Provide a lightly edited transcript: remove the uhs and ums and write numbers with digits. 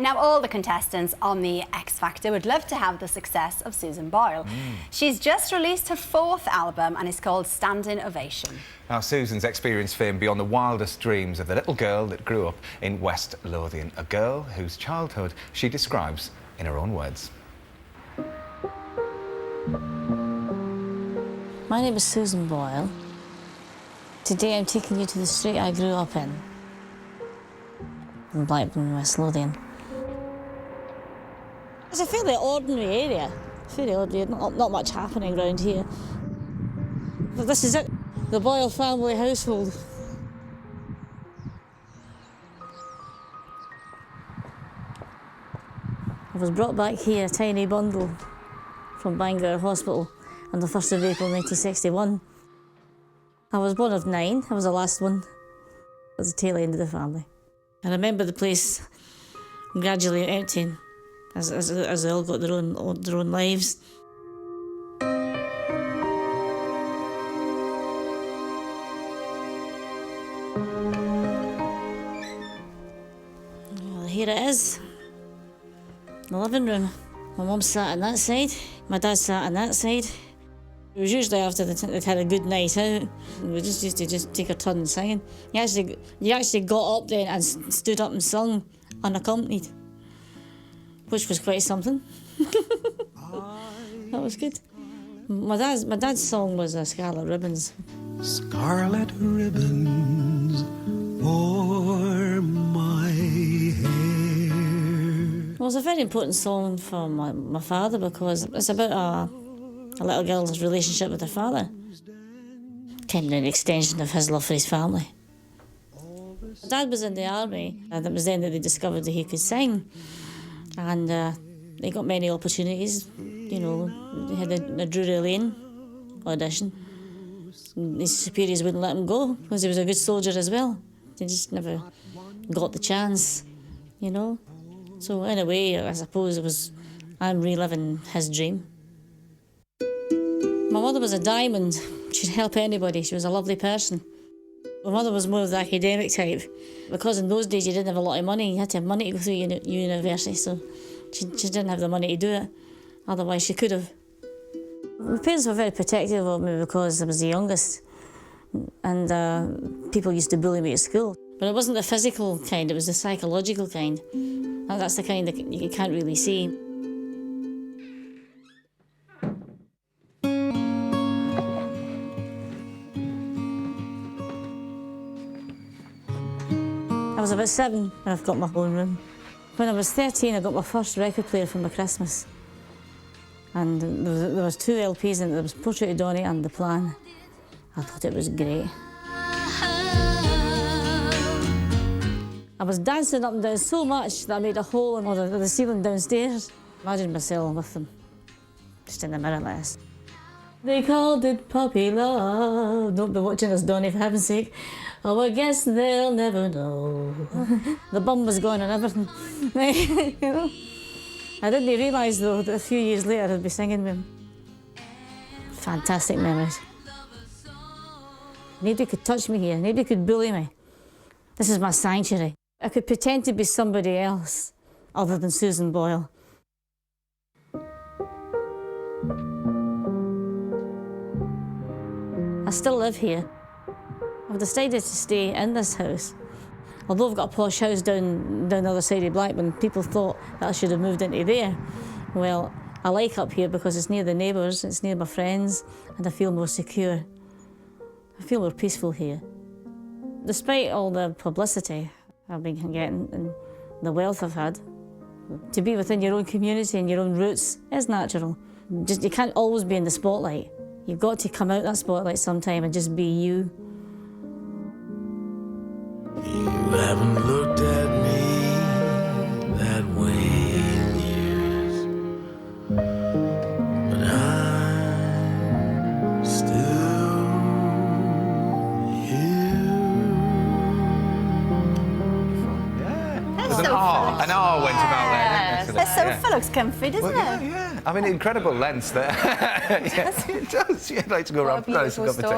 Now, all the contestants on the X Factor would love to have the success of Susan Boyle. She's just released her 4th album and it's called Standing Ovation. Now, Susan's experienced fame beyond the wildest dreams of the little girl that grew up in West Lothian, a girl whose childhood she describes in her own words. My name is Susan Boyle. Today I'm taking you to the street I grew up in Blackburn, West Lothian. It's a fairly ordinary area, not much happening around here. But this is it, the Boyle family household. I was brought back here, a tiny bundle, from Bangor Hospital on the 1st of April 1961. I was one of 9, I was the last one. I was the tail end of the family. I remember the place gradually emptying as they all got their own lives. Well, here it is, the living room. My mum sat on that side, my dad sat on that side. It was usually after they'd had a good night out. We just used to take a turn singing. You actually got up then and stood up and sung unaccompanied, which was quite something. That was good. My dad's song was Scarlet Ribbons. Scarlet ribbons for my hair. It was a very important song for my father because it's about a little girl's relationship with her father. Kind of an extension of his love for his family. Dad was in the army, and it was then that they discovered that he could sing. And he got many opportunities. You know, they had a Drury Lane audition. His superiors wouldn't let him go because he was a good soldier as well. They just never got the chance, you know. So in a way, I suppose I'm reliving his dream. My mother was a diamond. She'd help anybody. She was a lovely person. My mother was more of the academic type. Because in those days you didn't have a lot of money. You had to have money to go through university, so she didn't have the money to do it. Otherwise she could have. My parents were very protective of me because I was the youngest. And people used to bully me at school. But it wasn't the physical kind, it was the psychological kind. And that's the kind that you can't really see. I was about 7 when I got my own room. When I was 13, I got my first record player for my Christmas. And there was 2 LPs in it. There was Portrait of Donny and The Plan. I thought it was great. I was dancing up and down so much that I made a hole in the ceiling downstairs. Imagine myself with them, just in the mirror like this. They called it puppy love. Don't be watching us, Donny, for heaven's sake. Oh, I guess they'll never know. The bum was gone and everything. You know? I didn't realise, though, that a few years later I'd be singing with him. Fantastic memories. Nobody could touch me here. Nobody could bully me. This is my sanctuary. I could pretend to be somebody else other than Susan Boyle. I still live here. I've decided to stay in this house. Although I've got a posh house down the other side of Blackburn, people thought that I should have moved into there. Well, I like up here because it's near the neighbours, it's near my friends, and I feel more secure. I feel more peaceful here. Despite all the publicity I've been getting and the wealth I've had, to be within your own community and your own roots is natural. You can't always be in the spotlight. You've got to come out that spotlight sometime and just be you. You haven't looked at me that way in years, but I'm still here. There's an R went about there, didn't there? The sofa looks comfy, doesn't it? Yeah. I mean, incredible lengths there. Yes, it does. Yeah, I'd like to go around. What a beautiful story.